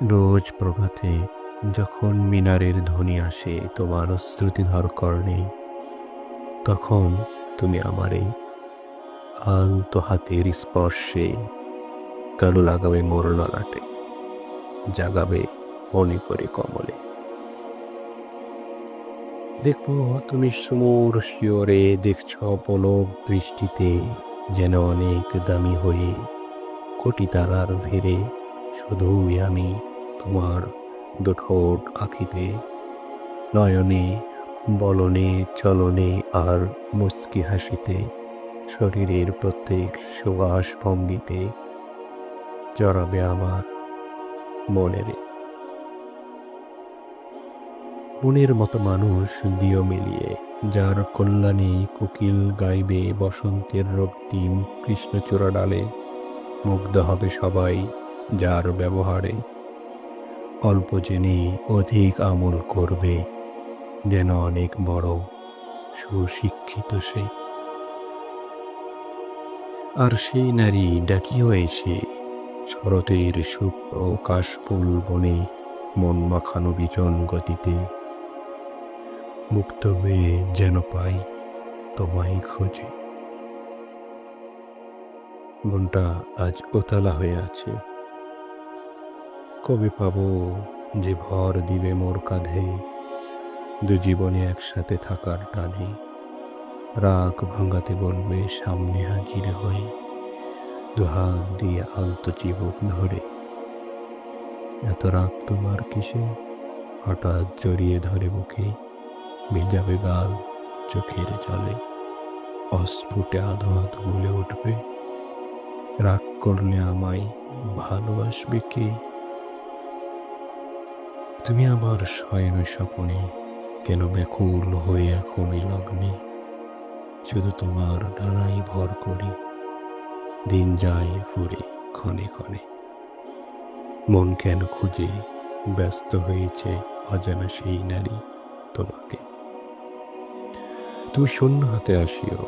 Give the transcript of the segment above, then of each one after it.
রোজ প্রভাতে যখন মিনারের ধ্বনি আসে তোমার শ্রুতিধর কর্ণে, তখন তুমি আমার এই আলতো হাতের স্পর্শে তালু লাগাবে মোর ললাটে, জাগাবে মনে করে কমলে। দেখো তুমি সুমূর শিওরে দেখছ পলক দৃষ্টিতে, যেন অনেক দামি হয়ে কোটি তারার ভিড়ে শুধুই আমি তোমার দুঠোঁট আঁখিতে, নয়নে বলনে চলনে আর মুচকি হাসিতে, শরীরের প্রত্যেক সুবাস ভঙ্গিতে জড়াবে আমার মনের মতো মানুষ দিও মিলিয়ে, যার কল্যাণে কোকিল গাইবে বসন্তের রক্তিম কৃষ্ণচূড়া ডালে। মুগ্ধ হবে সবাই যার ব্যবহারে, অল্প জেনে অধিক আমল করবে, যেন অনেক বড় সুশিক্ষিত সে। আর সেই নারী ডাকিও এসে শরতের শুভ্র কাশফুল বনে, মন মাখানো বিজন গতিতে, মুক্ত হয়ে যেন পাই তোমায় খোঁজে। মনটা আজ উতলা হয়ে আছে, কবে পাবো যে ভর দিবে মোর কাঁধে, দু জীবনে একসাথে থাকার টানে। রাগ ভাঙাতে বলবে সামনে হাজির হয়ে, দুহাত দিয়ে আলতো চিবুক ধরে। এত রাগ তোমার কিসে, হঠাৎ জড়িয়ে ধরে বুকে, ভেজাবে গাল চোখের জলে, অস্ফুটে আধো আধো বলে উঠবে, রাগ করলে আমায় ভালোবাসবে কে? তুমি আমার শয়ন স্বপনে কেন ব্যাকুল হয়ে এখনই লগ্নে, শুধু তোমার ডানায় ভর করি, দিন যায় ফুরে ক্ষণে ক্ষণে। মন কেন খুঁজে ব্যস্ত হয়েছে অজানা সেই নারী তোমাকে। তুমি শূন্য হাতে আসিও,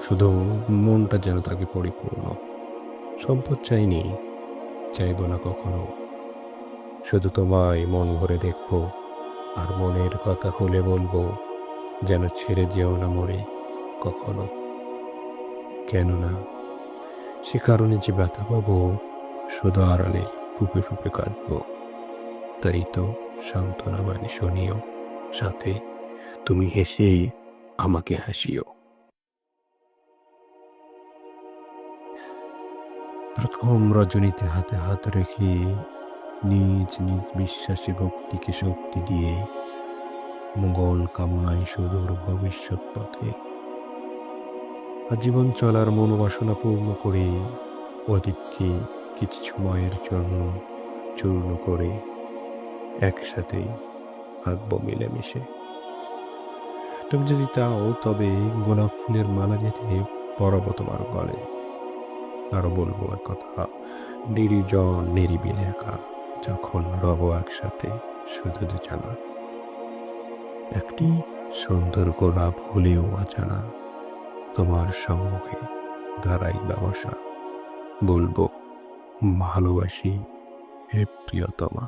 শুধু মনটা যেন থাকে পরিপূর্ণ। সম্পদ চাইনি, চাইব না কখনো, শুধু তোমায় মন ভরে দেখবো, আর মনের কথা খুলে বলবো, যেন ছেড়ে যেও না মোরে কখনো। কেননা সে কারণে যে ব্যথা পাবো, শুধু আড়ালে ফুপে ফুপে কাঁদবো। তাই তো সান্ত্বনা বাণী শুনিও, সাথে তুমি হেসেই আমাকে হাসিও। প্রথম রজনীতে হাতে হাত রেখে নিজ নিজ বিশ্বাসী ভক্তিকে শক্তি দিয়ে, মঙ্গল কামনায় সুদূর ভবিষ্যৎ পথে আজীবন চলার মনোবাসনা পূর্ণ করে, অতীতকে কিছু সময়ের জন্য চূর্ণ করে একসাথে থাকবো মিলেমিশে। তুমি যদি চাও তবে গোলাপ ফুলের মালা গেঁথে পরাবো তোমার গলে, আরো বলবো কথা নির্জন নিরিবিলি একা, যখন রব একসাথে শুধু দুজানা। একটি সুন্দর গোলাপ হলেও অজানা, তোমার সম্মুখে দাঁড়াই ব্যবসা, বলবো ভালোবাসি হে প্রিয়তমা।